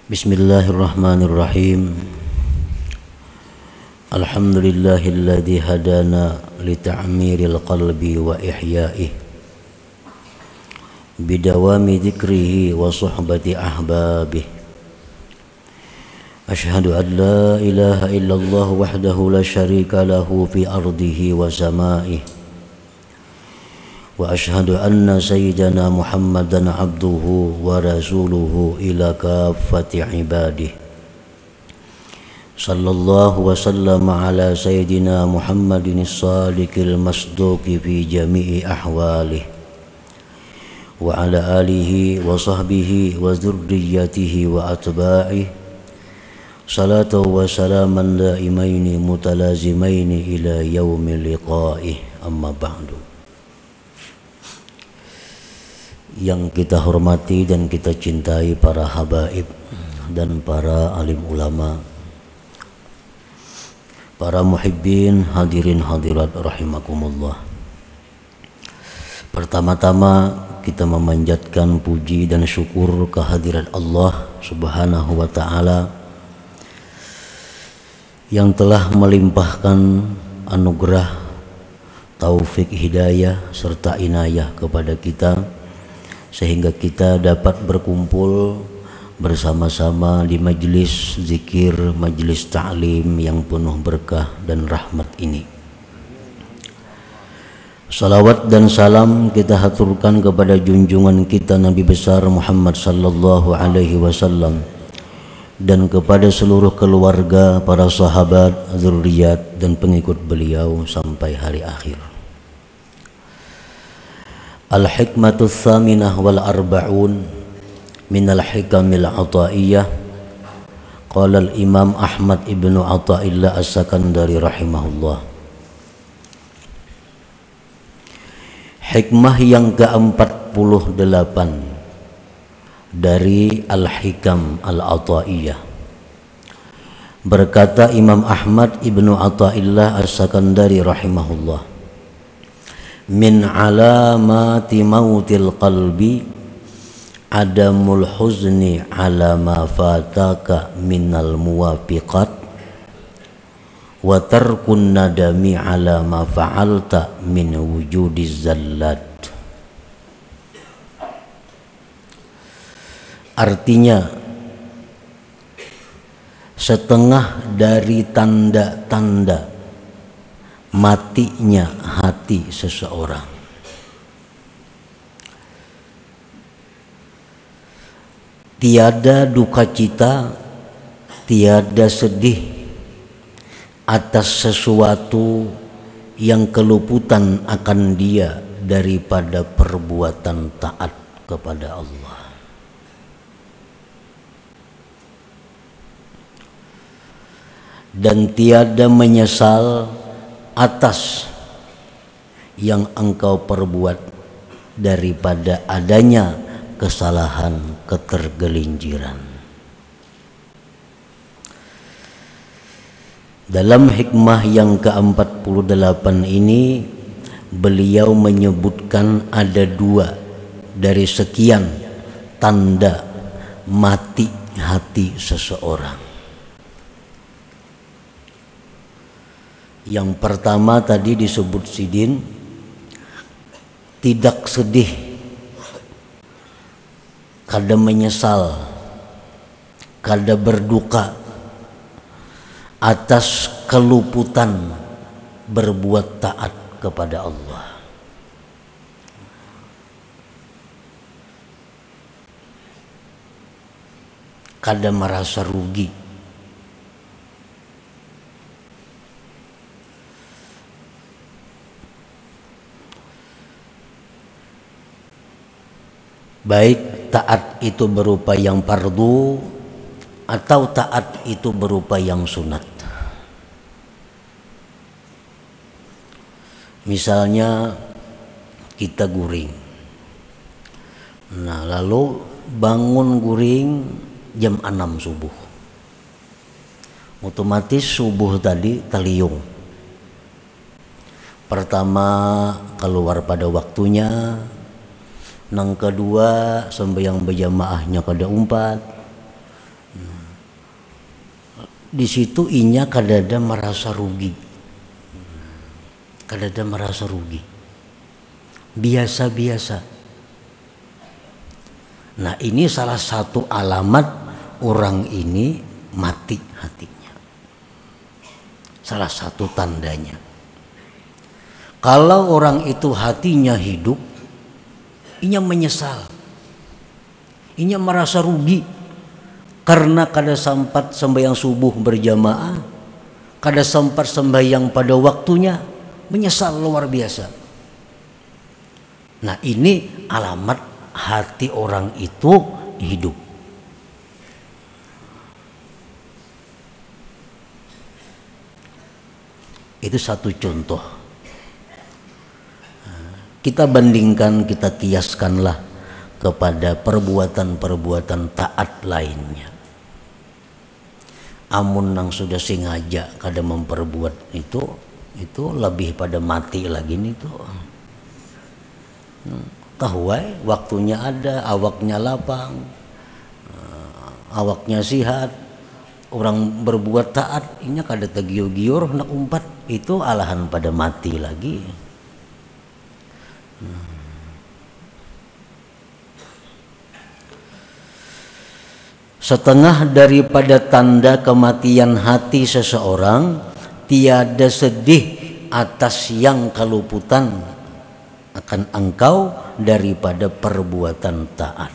Bismillahirrahmanirrahim. Alhamdulillahilladzi hadana li ta'miril qalbi wa ihya'ihi bidawami dzikrihi wa suhbati ahbabihi. Ashhadu an la ilaha illallah wahdahu la syarika lahu fi ardihi wa sama'ihi. Wa ashhadu anna sayyidana Muhammadan abduhu wa rasuluhu ila kaffati ibadihi. Sallallahu wa sallama ala sayyidina Muhammadin as-sadiqil masduqi fi jami'i ahwalihi wa ala alihi wa sahbihi wa dzurriyyatihi wa atba'ihi. Salatu wa salaman daimaini mutalazimaini ila yaumi liqa'ihi. Amma ba'du. Yang kita hormati dan kita cintai para habaib dan para alim ulama, para muhibbin, hadirin hadirat rahimakumullah. Pertama-tama kita memanjatkan puji dan syukur kehadirat Allah Subhanahu wa ta'ala yang telah melimpahkan anugerah, taufik, hidayah serta inayah kepada kita sehingga kita dapat berkumpul bersama-sama di majlis zikir, majlis ta'lim yang penuh berkah dan rahmat ini. Salawat dan salam kita haturkan kepada junjungan kita Nabi besar Muhammad sallallahu alaihi wasallam dan kepada seluruh keluarga, para sahabat, zuriat dan pengikut beliau sampai hari akhir. Al-hikmatu tsaminah wal arba'un minal hikamil ataiyah. Qala al-imam Ahmad ibnu Athaillah as-Sakandari rahimahullah. Hikmah yang ke-48 dari Al-Hikam Al-Ataiyah. Berkata Imam Ahmad ibnu Athaillah as-Sakandari rahimahullah, min alamati mautil qalbi adamul huzni ala ma fataka minal muwafiqat wa tarkun nadami ala ma fa'alta min wujudiz zallat. Artinya, setengah dari tanda-tanda matinya hati seseorang tiada duka cita, tiada sedih atas sesuatu yang keluputan akan dia daripada perbuatan taat kepada Allah. Dan tiada menyesal atas yang engkau perbuat daripada adanya kesalahan, ketergelinciran. Dalam hikmah yang ke-48 ini beliau menyebutkan ada 2 dari sekian tanda mati hati seseorang. Yang pertama tadi disebut sidin, tidak sedih, kada menyesal, kada berduka atas keluputan berbuat taat kepada Allah. Kada merasa rugi. Baik taat itu berupa yang fardu atau taat itu berupa yang sunat. Misalnya kita guring, nah lalu bangun guring jam 6 subuh, otomatis subuh tadi taliung. Pertama keluar pada waktunya, nang kedua sembahyang berjamaahnya kada umpat, di situ inya kadada merasa rugi, kadada merasa rugi, biasa-biasa. Nah ini salah satu alamat orang ini mati hatinya, salah satu tandanya. Kalau orang itu hatinya hidup, inya menyesal, inya merasa rugi karena kada sempat sembahyang subuh berjamaah, kada sempat sembahyang pada waktunya, menyesal luar biasa. Nah ini alamat hati orang itu hidup. Itu satu contoh. Kita bandingkan, kita kiaskanlah kepada perbuatan-perbuatan taat lainnya. Amun nang sudah sengaja kada memperbuat itu lebih pada mati lagi nih tuh. Tahuai waktunya ada, awaknya lapang, awaknya sihat, orang berbuat taat, inya kada tegiur-giur nak umpat, itu alahan pada mati lagi. Setengah daripada tanda kematian hati seseorang, tiada sedih atas yang keluputan akan engkau daripada perbuatan taat.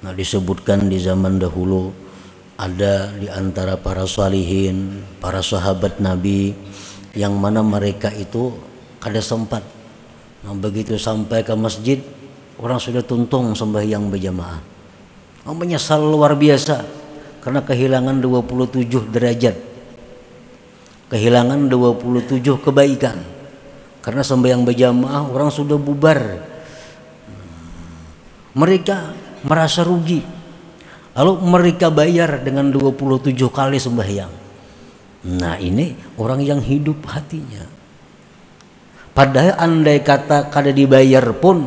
Nah disebutkan di zaman dahulu ada di antara para salihin, para sahabat Nabi yang mana mereka itu kada sempat. Nah, begitu sampai ke masjid, orang sudah tuntung sembahyang berjamaah. Menyesal luar biasa karena kehilangan 27 derajat, kehilangan 27 kebaikan. Karena sembahyang berjamaah orang sudah bubar. Mereka merasa rugi. Lalu mereka bayar dengan 27 kali sembahyang. Nah ini orang yang hidup hatinya. Padahal andai kata kada dibayar pun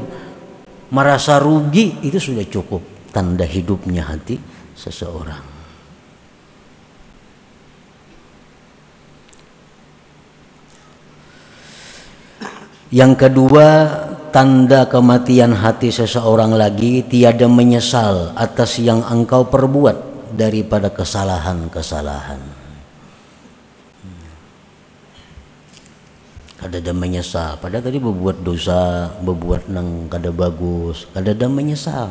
merasa rugi, itu sudah cukup tanda hidupnya hati seseorang. Yang kedua, tanda kematian hati seseorang lagi, tiada menyesal atas yang engkau perbuat daripada kesalahan-kesalahan. Kada ada menyesal, padahal tadi berbuat dosa, berbuat nang kada bagus, kada ada menyesal,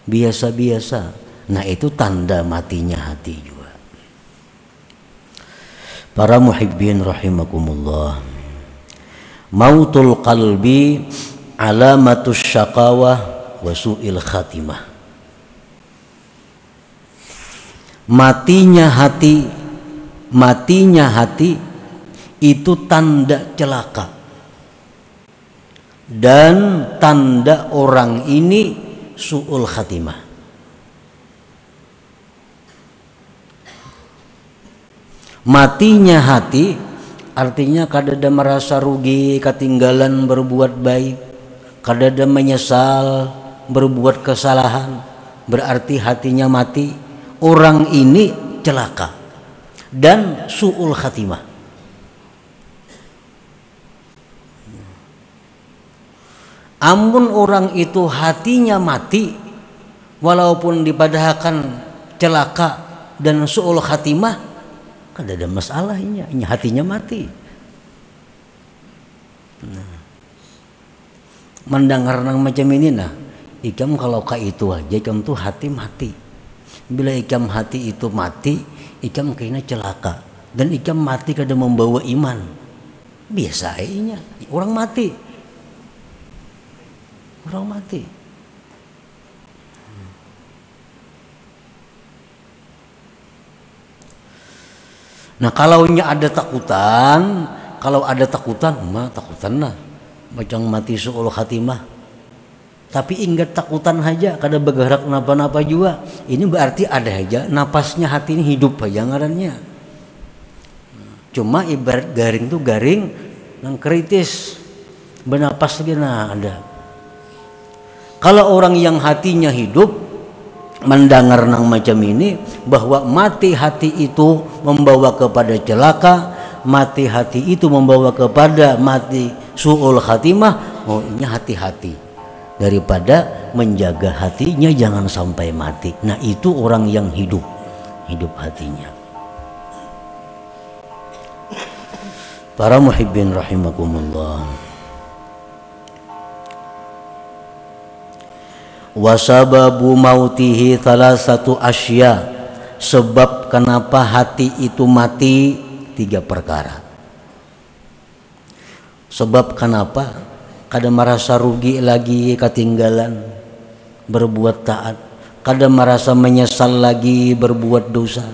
biasa-biasa. Nah itu tanda matinya hati juga. Para muhibbin rahimakumullah, mautul qalbi alamatus syaqawah wa su'il khatimah. Matinya hati itu tanda celaka dan tanda orang ini su'ul khatimah. Matinya hati artinya kadada merasa rugi ketinggalan berbuat baik, kadada menyesal berbuat kesalahan, berarti hatinya mati. Orang ini celaka dan su'ul khatimah. Amun orang itu hatinya mati, walaupun dipadahkan celaka dan su'ul khatimah, kada ada masalahnya, hatinya mati. Mendengar nang macam ini nah, ikam kalau ka itu aja ikam tuh hati mati. Bila ikam hati itu mati, ikam kena celaka dan ikam mati kada membawa iman. Biasa aja orang mati. Orang mati. Nah kalaunya ada takutan, takutan lah macam mati su'ul khatimah. Tapi ingat takutan aja, kada bergerak napa-napa juga. Ini berarti ada aja napasnya hati ini hidup aja ngarannya. Cuma ibarat garing tuh garing yang kritis, bernapas lagi nah ada. Kalau orang yang hatinya hidup mendengar nang macam ini, bahwa mati hati itu membawa kepada celaka, mati hati itu membawa kepada mati su'ul khatimah, oh ini hati-hati daripada menjaga hatinya jangan sampai mati. Nah itu orang yang hidup hatinya. Para muhibbin rahimakumullah. Wasababu mautihi thalathatu asya, sebab kenapa hati itu mati 3 perkara. Sebab kenapa kada merasa rugi lagi ketinggalan berbuat taat, kada merasa menyesal lagi berbuat dosa.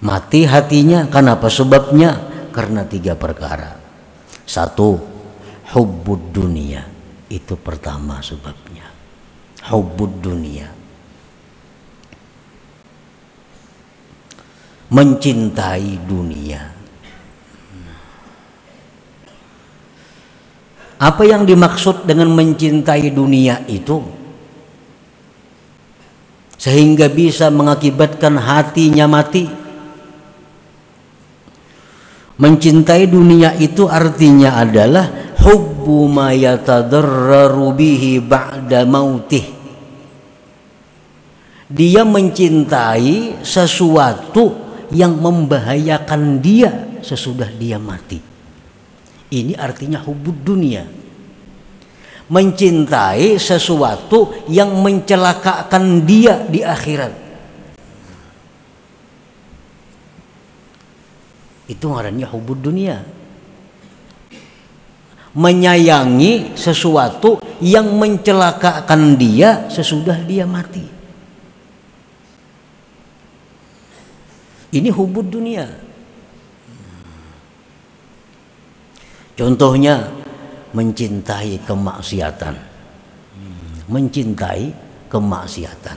Mati hatinya kenapa? Sebabnya karena 3 perkara. 1, hubbud dunia, itu pertama sebabnya. Hubbud dunia, mencintai dunia. Apa yang dimaksud dengan mencintai dunia itu? Sehingga bisa mengakibatkan hatinya mati. Mencintai dunia itu artinya adalah hubbu ma yatadarraru bihi ba'da mautih. Dia mencintai sesuatu yang membahayakan dia sesudah dia mati. Ini artinya hubbud dunia. Mencintai sesuatu yang mencelakakan dia di akhirat. Itu ngarannya hubbud dunia. Menyayangi sesuatu yang mencelakakan dia sesudah dia mati. Ini hubbud dunia. Contohnya mencintai kemaksiatan. Mencintai kemaksiatan.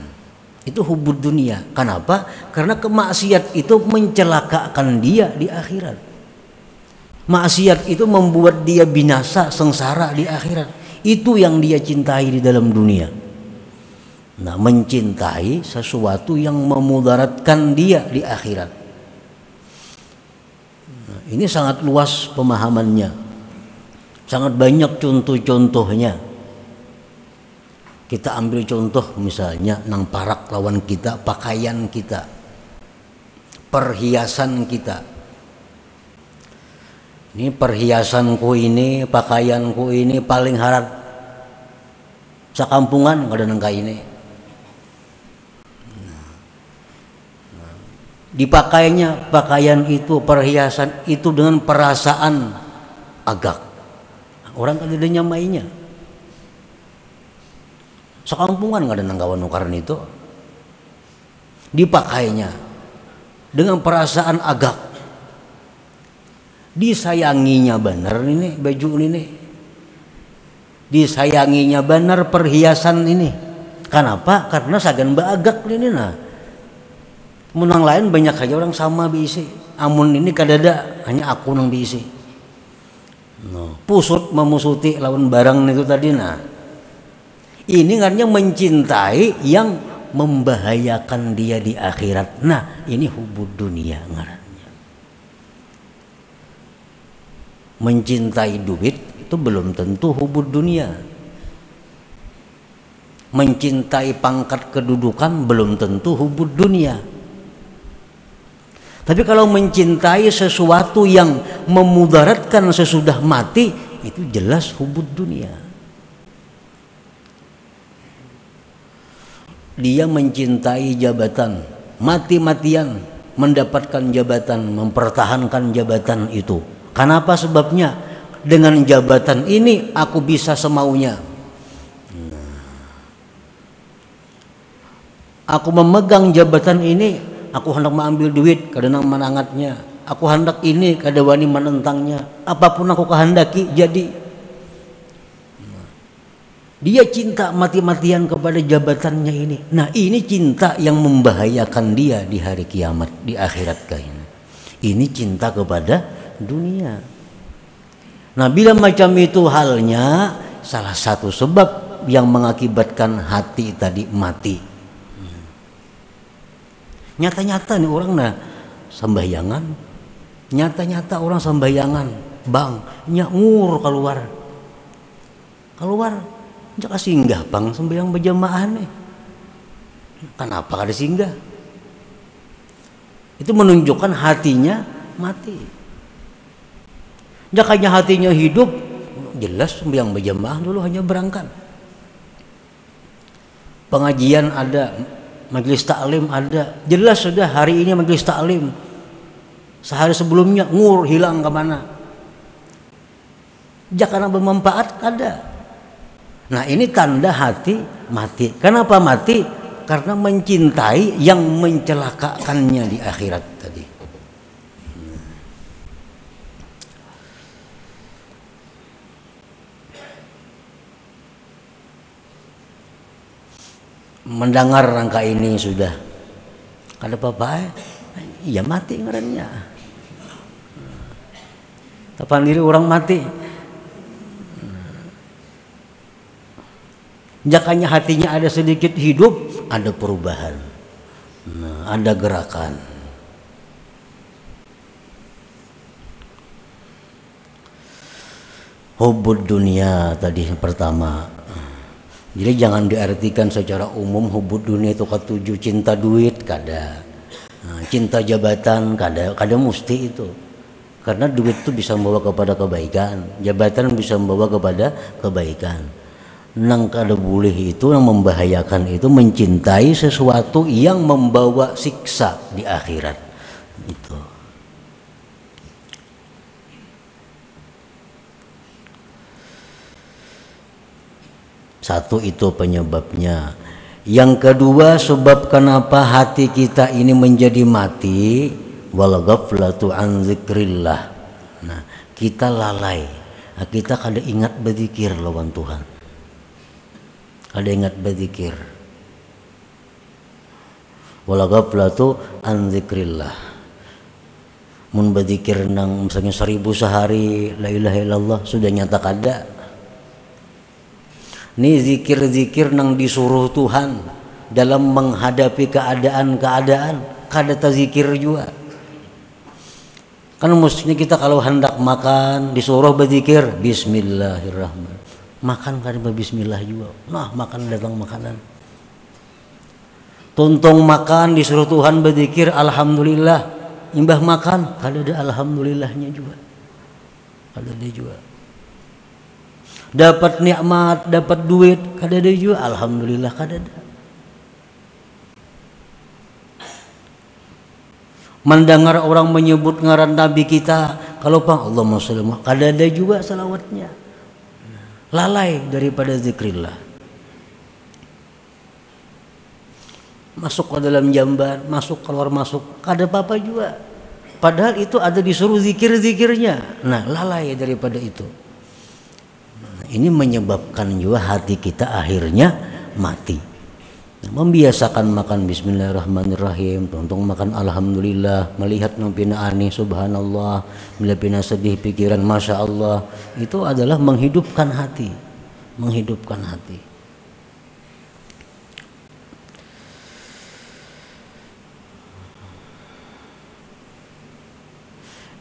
Itu hubbud dunia. Kenapa? Karena kemaksiat itu mencelakakan dia di akhirat. Maksiat itu membuat dia binasa, sengsara di akhirat. Itu yang dia cintai di dalam dunia. Nah, mencintai sesuatu yang memudaratkan dia di akhirat. Nah, ini sangat luas pemahamannya. Sangat banyak contoh-contohnya. Kita ambil contoh misalnya nang parak lawan kita, pakaian kita, perhiasan kita. Ini perhiasanku ini, pakaianku ini paling harap sakampungan nggak ada nangka ini. Dipakainya pakaian itu, perhiasan itu dengan perasaan agak. Orang kan ada nyamainya. Sekampungan nggak ada nangkawan nukaran itu. Dipakainya dengan perasaan agak. Disayanginya benar ini baju ini. Disayanginya benar perhiasan ini. Kenapa? Karena sagan baagak ini nah. Menang lain banyak aja orang sama diisi. Amun ini kadada hanya aku nang diisi. No. Pusut memusuti lawan barang itu tadi nah. Ini artinya mencintai yang membahayakan dia di akhirat. Nah, ini hubbud dunia ngarannya. Mencintai duit itu belum tentu hubbud dunia. Mencintai pangkat kedudukan belum tentu hubbud dunia. Tapi kalau mencintai sesuatu yang memudaratkan sesudah mati, itu jelas hubbud dunia. Dia mencintai jabatan, mati-matian mendapatkan jabatan, mempertahankan jabatan itu. Kenapa sebabnya? Dengan jabatan ini aku bisa semaunya. Aku memegang jabatan ini, aku hendak mengambil duit kadang menangatnya. Aku hendak ini kada wani menentangnya. Apapun aku kehendaki jadi. Dia cinta mati-matian kepada jabatannya ini. Nah, ini cinta yang membahayakan dia di hari kiamat, di akhirat kain. Ini cinta kepada dunia. Nah, bila macam itu halnya, salah satu sebab yang mengakibatkan hati tadi mati. Nyata-nyata nih orang sembahyangan, nyata-nyata orang sembahyangan, bang, ngur keluar, jangan singgah bang sembahyang berjamaah nih. Kenapa kada singgah? Itu menunjukkan hatinya mati. Jakanya hatinya hidup, jelas sembahyang berjamaah dulu hanya berangkat. Pengajian ada, majelis taklim ada, jelas sudah hari ini majelis taklim. Sehari sebelumnya ngur hilang kemana? Jakana bermanfaat ada. Nah ini tanda hati mati. Kenapa mati? Karena mencintai yang mencelakakannya di akhirat tadi. Mendengar rangka ini sudah kada apa-apa, ya mati ngarannya. Tapan diri orang mati. Jakanya hatinya ada sedikit hidup, ada perubahan, ada gerakan. Hubbud dunia tadi yang pertama. Jadi jangan diartikan secara umum hubbud dunia itu ketujuh cinta duit, kada. Cinta jabatan, kada mesti itu. Karena duit itu bisa membawa kepada kebaikan, jabatan bisa membawa kepada kebaikan. Nang kada boleh itu, yang membahayakan itu mencintai sesuatu yang membawa siksa di akhirat. Itu. Satu itu penyebabnya. Yang kedua sebab kenapa hati kita ini menjadi mati, wal ghaflatu an dzikrillah. Nah, kita lalai. Kita kada ingat berzikir lawan Tuhan. Kada ingat berzikir. Wal ghaflatu an dzikrillah. Mun berzikir nang misalnya 1000 sehari la ilaha illallah sudah nyata kada. Ini zikir-zikir nang disuruh Tuhan dalam menghadapi keadaan-keadaan, kada tazikir juga. Kan mestinya kita kalau hendak makan disuruh berzikir bismillahirrahmanirrahim. Makan kada bismillah juga. Nah, makan datang makanan. Tuntung makan disuruh Tuhan berzikir alhamdulillah. Imbah makan kada ada alhamdulillahnya juga. Kada ada juga. Dapat nikmat, dapat duit, kada ada juga alhamdulillah kada ada. Mendengar orang menyebut ngaran Nabi kita, kalau Pak Allahumma sholli kada ada juga salawatnya. Lalai daripada zikrillah. Masuk ke dalam jamban, masuk keluar masuk, kada apa-apa juga. Padahal itu ada disuruh zikir-zikirnya. Nah, lalai daripada itu. Ini menyebabkan juga hati kita akhirnya mati. Membiasakan makan bismillahirrahmanirrahim, tuntung makan alhamdulillah, melihat nampina ani subhanallah, bila pina sedih pikiran masya Allah, itu adalah menghidupkan hati, menghidupkan hati.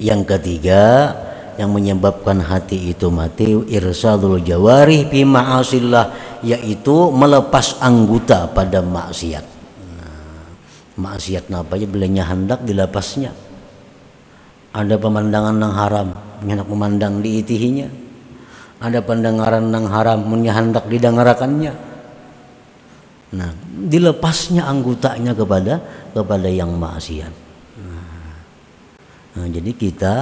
Yang ketiga yang menyebabkan hati itu mati, irsadul jawarih fi ma'asillah, yaitu melepas anggota pada maksiat. Maksiat napa aja belanya hendak dilepasnya. Ada pemandangan nang haram, hendak memandang diitihinya. Ada pendengaran nang haram, hendak didengarakannya. Nah, dilepasnya anggotanya kepada yang maksiat. Nah, jadi kita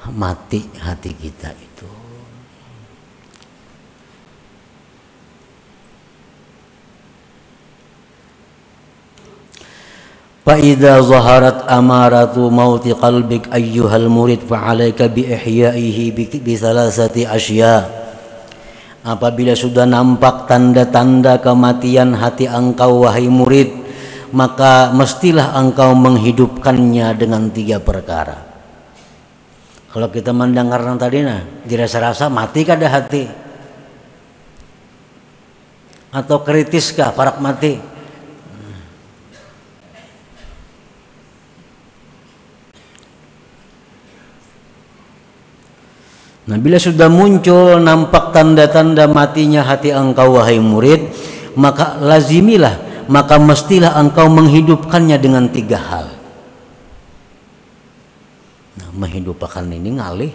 mati hati kita itu. Fa idza zaharat amaratu mauti qalbik ayyuhal murid fa 'alaika bi ihya'ihi bi salasati asya. Apabila sudah nampak tanda-tanda kematian hati engkau wahai murid, maka mestilah engkau menghidupkannya dengan 3 perkara. Kalau kita mendengar yang tadi dirasa-rasa mati kada hati. atau kritiskah, pragmatik? Nah, bila sudah muncul nampak tanda-tanda matinya hati engkau wahai murid, maka lazimilah, maka mestilah engkau menghidupkannya dengan 3 hal. Nah, menghidupkan ini ngalih,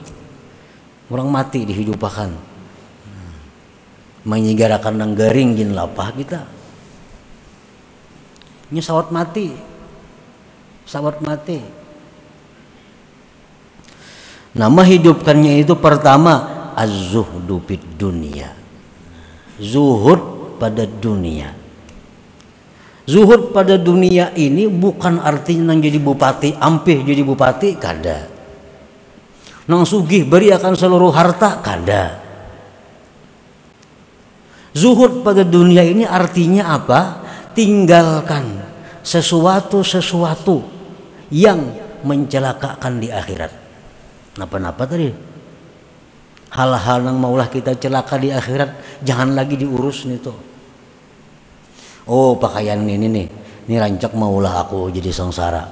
orang mati dihidupkan. Menyigarakan nang garing jin lapah kita. Ini sawat mati. Nah, menghidupkannya itu pertama az-zuhdu fid dunya. Zuhud pada dunia. Zuhud pada dunia ini bukan artinya nang jadi bupati, ampih jadi bupati, kada. Nang sugih beri akan seluruh harta, kada. Zuhud pada dunia ini artinya apa? Tinggalkan sesuatu yang mencelakakan di akhirat. Napa-napa tadi? Hal-hal yang maulah kita celaka di akhirat jangan lagi diurus nih tuh. Oh, pakaian ini nih, ini rancak maulah aku jadi sengsara.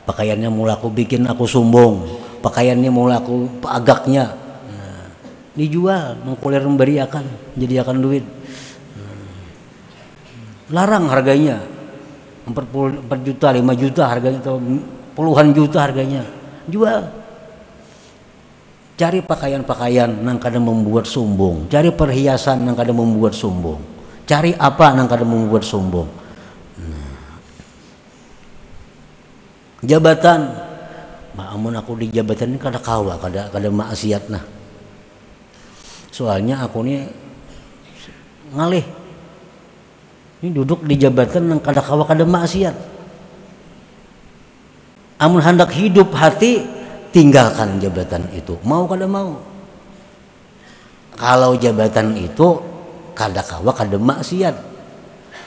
Pakaiannya maulah aku bikin aku sombong. Pakaiannya maulah aku agaknya. Nah, dijual, mengkulir memberi akan, jadi akan duit. Larang harganya, 4 juta, 5 juta harganya atau puluhan juta harganya. Jual. Cari pakaian-pakaian nang kada membuat sombong, cari perhiasan nang kada membuat sombong, cari apa nang kada membuat sombong. Jabatan, amun aku di jabatan ini kada kawa, kada maksiat nah. Soalnya aku ini ngalih, ini duduk di jabatan nang kada kawa kada maksiat. Amun hendak hidup hati, tinggalkan jabatan itu, mau kada mau. Kalau jabatan itu kada kawa kada maksiat.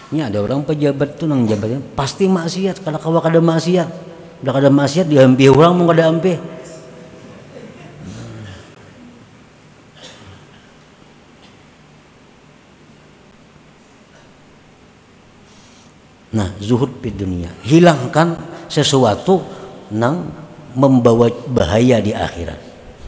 Ini ada orang pejabat tuh nang jabatan pasti maksiat, kada kawa kada maksiat. Udah kada maksiat diampih orang mau kada ampih. Nah, zuhud di dunia, hilangkan sesuatu nang membawa bahaya di akhirat.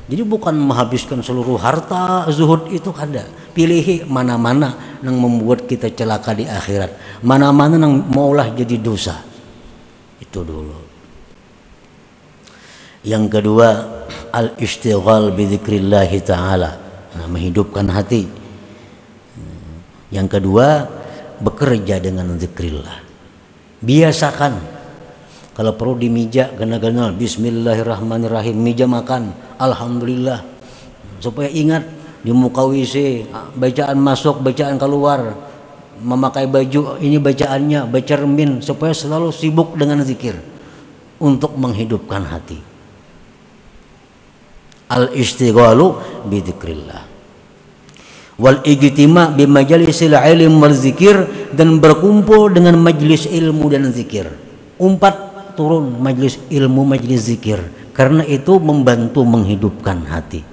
Jadi bukan menghabiskan seluruh harta, zuhud itu kada. Pilih mana-mana yang membuat kita celaka di akhirat, mana-mana yang maulah jadi dosa. Itu dulu. Yang kedua, al-istighal bi dzikrillah taala. Nah, menghidupkan hati. Yang kedua, bekerja dengan zikrillah. Biasakan. Kalau perlu di meja gana-gana bismillahirrahmanirrahim, meja makan alhamdulillah, supaya ingat di muka WC bacaan masuk bacaan keluar, memakai baju ini bacaannya, baca remin, supaya selalu sibuk dengan zikir untuk menghidupkan hati. Al-istighalu bi dzikrillah wal ijtima' bi majalisil ilm wal zikir, dan berkumpul dengan majlis ilmu dan zikir. Turun majlis ilmu, majlis zikir, karena itu membantu menghidupkan hati.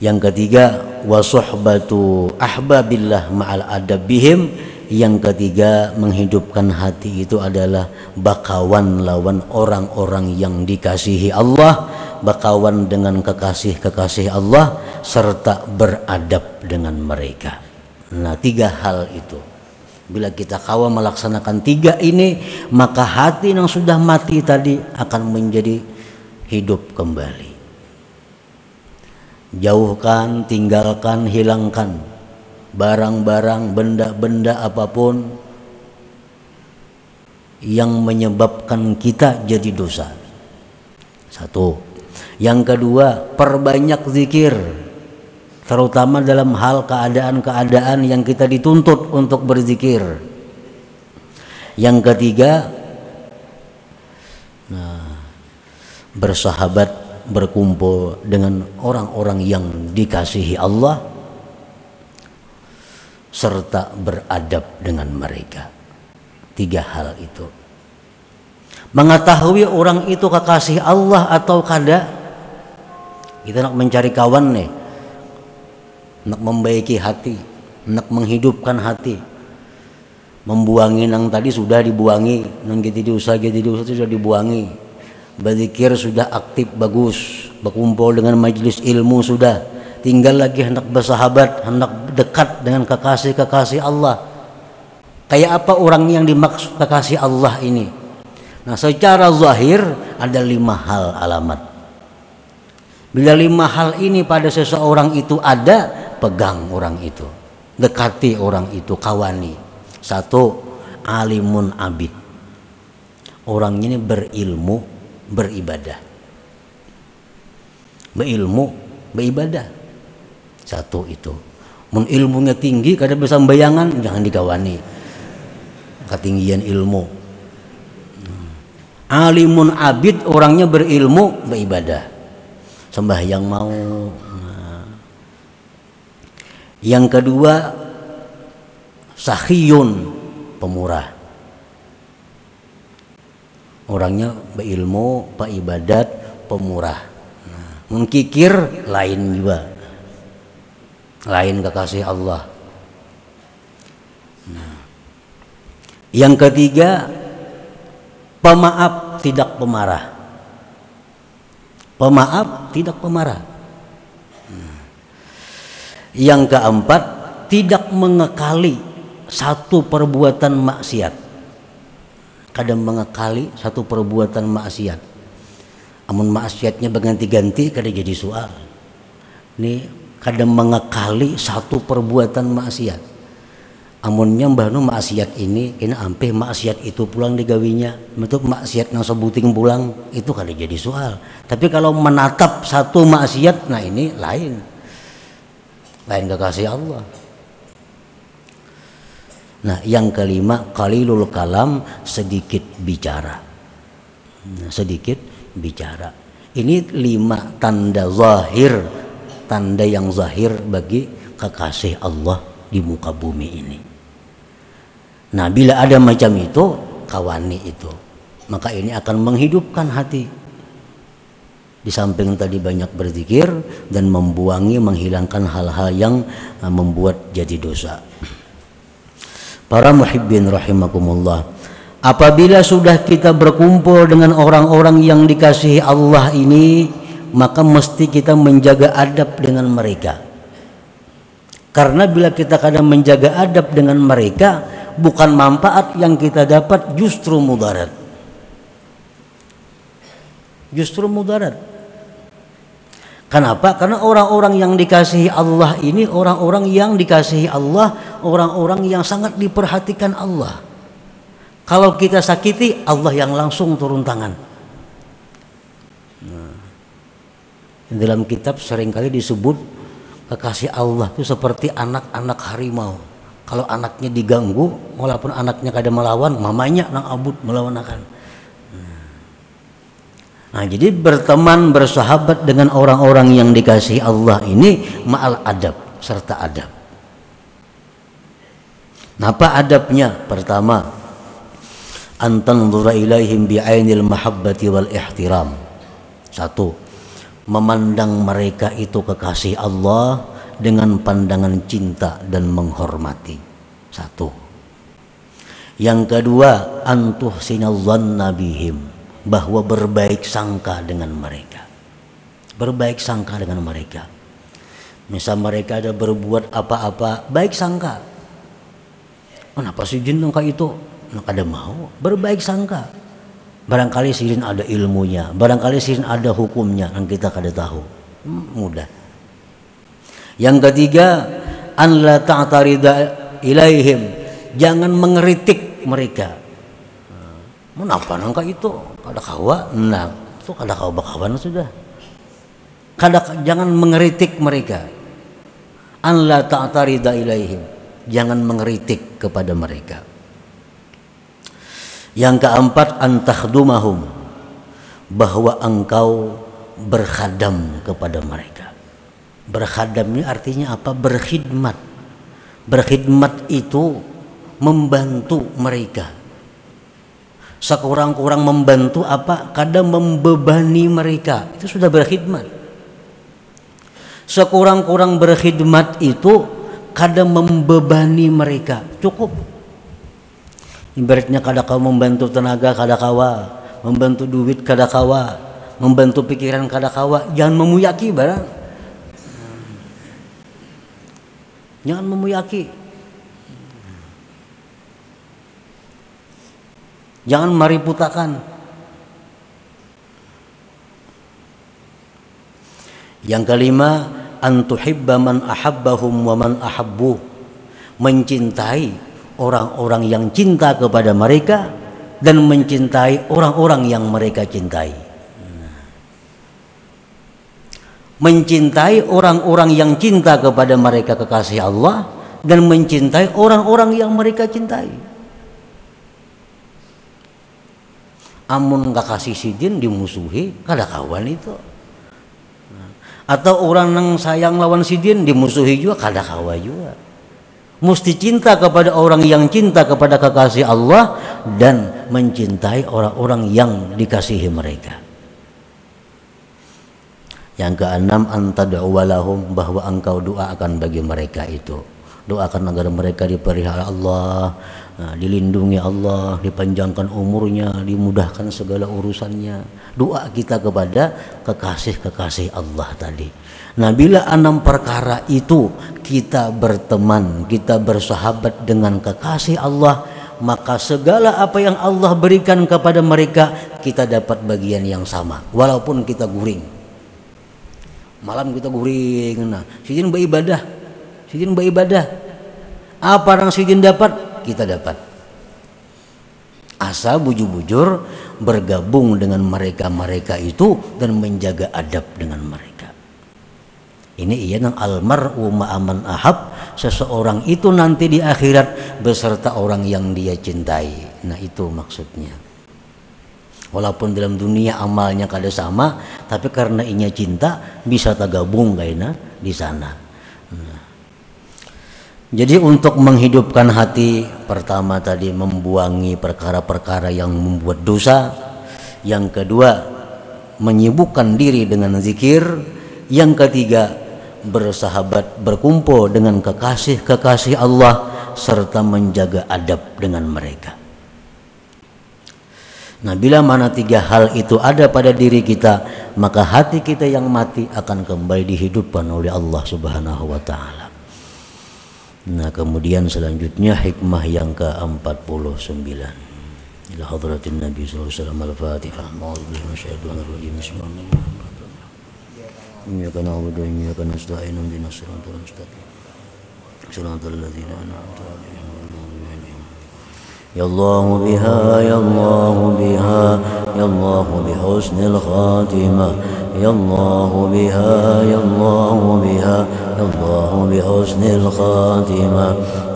Yang ketiga, wasuhbatu ahbabillah ma'al adab bihim. Yang ketiga, menghidupkan hati itu adalah bakawan lawan orang-orang yang dikasihi Allah, bakawan dengan kekasih-kekasih Allah, serta beradab dengan mereka. Nah, 3 hal itu. Bila kita kawa melaksanakan 3 ini, maka hati yang sudah mati tadi akan menjadi hidup kembali. Jauhkan, tinggalkan, hilangkan barang-barang, benda-benda apapun yang menyebabkan kita jadi dosa. 1. Yang kedua, perbanyak zikir, terutama dalam hal keadaan-keadaan yang kita dituntut untuk berzikir. Yang ketiga, bersahabat, berkumpul dengan orang-orang yang dikasihi Allah, serta beradab dengan mereka. 3 hal itu. Mengetahui orang itu kekasih Allah atau kada. Kita nak mencari kawan nih, nak membaiki hati, nak menghidupkan hati. Membuangi nang tadi sudah dibuangi, nang gitu diusaha sudah dibuangi. Berzikir sudah aktif bagus, berkumpul dengan majelis ilmu sudah. Tinggal lagi hendak bersahabat, hendak dekat dengan kekasih-kekasih Allah. Kayak apa orang yang dimaksud kekasih Allah ini? Nah, secara zahir ada 5 hal alamat. Bila 5 hal ini pada seseorang itu ada, pegang orang itu, dekati orang itu, kawani. 1, alimun abid. Orang ini berilmu, beribadah. Berilmu, beribadah. 1 itu. Mun ilmunya tinggi, kada bisa bayangan, jangan dikawani. Ketinggian ilmu. Alimun abid, orangnya berilmu, beribadah. Sembahyang mau. Nah. Yang kedua, sakhiyun, pemurah. Orangnya berilmu, beribadat, pemurah. Nah, mengkikir lain juga. Lain kekasih Allah. Nah. Yang ketiga, pemaaf, tidak pemarah. Pemaaf, tidak pemarah. Nah. Yang keempat, tidak mengekali satu perbuatan maksiat. Kadang mengekali satu perbuatan maksiat. Amun maksiatnya berganti-ganti kada jadi soal. Ini kadang mengekali satu perbuatan maksiat. Amunnya mbahnu maksiat ini kena ampe maksiat itu pulang digawinya. Bentuk maksiat nang sebuting pulang itu kada jadi soal. Tapi kalau menatap satu maksiat, nah ini lain. Lain kekasih Allah. Nah, yang kelima, qalilul kalam, sedikit bicara. Nah, sedikit bicara. Ini 5 tanda zahir, tanda yang zahir bagi kekasih Allah di muka bumi ini. Nah, bila ada macam itu, kawani itu, maka ini akan menghidupkan hati. Di samping tadi banyak berzikir dan membuangi, menghilangkan hal-hal yang membuat jadi dosa. Para muhibbin rahimakumullah, apabila sudah kita berkumpul dengan orang-orang yang dikasihi Allah ini, maka mesti kita menjaga adab dengan mereka. Karena bila kita kadang menjaga adab dengan mereka, bukan manfaat yang kita dapat, justru mudarat. Justru mudarat. Kenapa? Karena orang-orang yang dikasihi Allah ini orang-orang yang dikasihi Allah, orang-orang yang sangat diperhatikan Allah. Kalau kita sakiti, Allah yang langsung turun tangan. Nah, dalam kitab seringkali disebut kekasih Allah itu seperti anak-anak harimau. Kalau anaknya diganggu, walaupun anaknya kada melawan, mamanya nang abut melawan akan. Nah, jadi berteman, bersahabat dengan orang-orang yang dikasihi Allah ini ma'al adab, serta adab. Nah, apa adabnya? Pertama, antanzura ilaihim bi'ainil mahabbati wal ihtiram. 1, memandang mereka itu kekasih Allah dengan pandangan cinta dan menghormati. 1. Yang kedua, antuhsinal dhanna bihim, bahwa berbaik sangka dengan mereka. Berbaik sangka dengan mereka. Misal mereka ada berbuat apa-apa, baik sangka. Kenapa si jin nangka itu? Nak ada mau berbaik sangka. Barangkali si jin ada ilmunya, barangkali si jin ada hukumnya yang kita kada tahu. Mudah. Yang ketiga, an la ta'tarida ilaihim, jangan mengeritik mereka. Kenapa nangka itu? Kada kawa, nah itu kada kawa bakawan sudah. Jangan mengeritik mereka. An la ta'tarida ilaihim, jangan mengeritik kepada mereka. Yang keempat, antakhdumahum, bahwa engkau berkhadam kepada mereka. Berkhadam ini artinya apa? Berkhidmat. Berkhidmat itu membantu mereka. Sekurang-kurang membantu apa? Kadang membebani mereka. Itu sudah berkhidmat. Sekurang-kurang berkhidmat itu kadang membebani mereka, cukup. Ibaratnya kada kau membantu tenaga, kada kawa, membantu duit kada kawa, membantu pikiran kada kawa, jangan memuyaki barang. Jangan memuyaki. Jangan mariputakan. Yang kelima, antuhibba man ahabbahum wa man ahabbu. Mencintai orang-orang yang cinta kepada mereka dan mencintai orang-orang yang mereka cintai. Mencintai orang-orang yang cinta kepada mereka kekasih Allah dan mencintai orang-orang yang mereka cintai. Amun gak kasih sidin dimusuhi, kada kawan itu. Atau orang yang sayang lawan sidin dimusuhi juga, kada kawan juga. Mesti cinta kepada orang yang cinta kepada kekasih Allah dan mencintai orang-orang yang dikasihi mereka. Yang keenam, antad'uwalahum, bahwa engkau doakan bagi mereka itu. Doakan agar mereka dipelihara Allah, dilindungi Allah, dipanjangkan umurnya, dimudahkan segala urusannya. Doa kita kepada kekasih-kekasih Allah tadi. Nah, bila 6 perkara itu kita berteman, kita bersahabat dengan kekasih Allah, maka segala apa yang Allah berikan kepada mereka kita dapat bagian yang sama, walaupun kita guring. Malam kita guring, nah sidin beribadah, apa yang sidin dapat kita dapat. Asal bujur-bujur bergabung dengan mereka itu dan menjaga adab dengan mereka. Ini ia nang almar'u ma'aman ahab, seseorang itu nanti di akhirat beserta orang yang dia cintai. Nah, itu maksudnya. Walaupun dalam dunia amalnya kada sama, tapi karena inya cinta bisa tergabung kayaknya di sana. Nah. Jadi untuk menghidupkan hati, pertama tadi membuangi perkara-perkara yang membuat dosa. Yang kedua, menyibukkan diri dengan zikir. Yang ketiga, bersahabat, berkumpul dengan kekasih-kekasih Allah serta menjaga adab dengan mereka. Nah, bila mana 3 hal itu ada pada diri kita, maka hati kita yang mati akan kembali dihidupkan oleh Allah Subhanahu wa taala. Nah, kemudian selanjutnya hikmah yang ke-49. Ila hadratin Nabi sallallahu alaihi wasallam al-Fatihah. A'udzubillahi minasyaitonir rajim. Bismillahirrahmanirrahim. إياك نعبد وإياك نستعين اهدنا الصراط المستقيم صراط الذين أنعمت عليهم غير المغضوب عليهم يا الله بها يا الله بها يا الله بحسن الخاتمة يا الله بها يا الله بها يا الله بحسن الخاتمة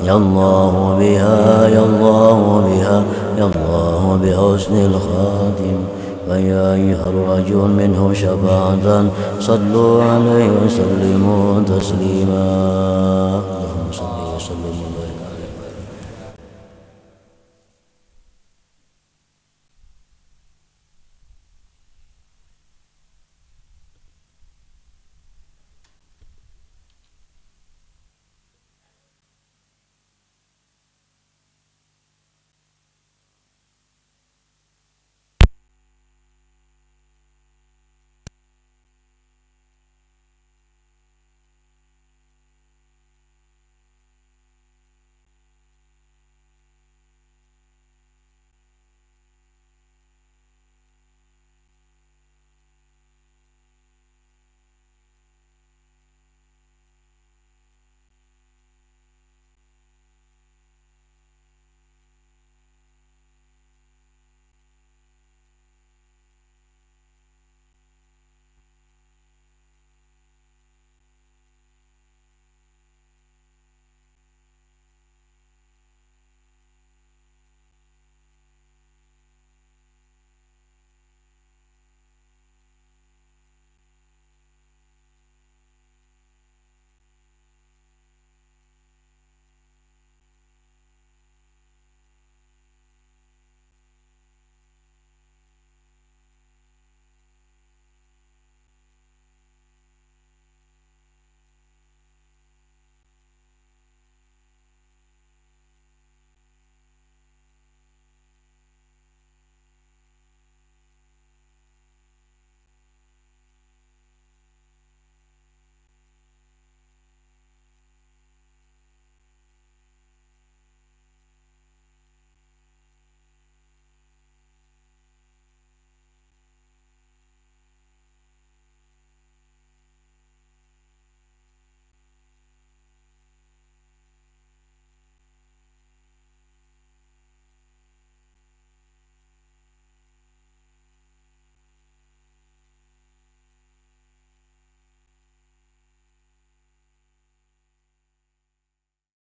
يا الله بها يا الله بها يا الله بحسن الخاتمة فيا أيها الرجل منه شفاعة صلوا عليه وسلموا تسليما.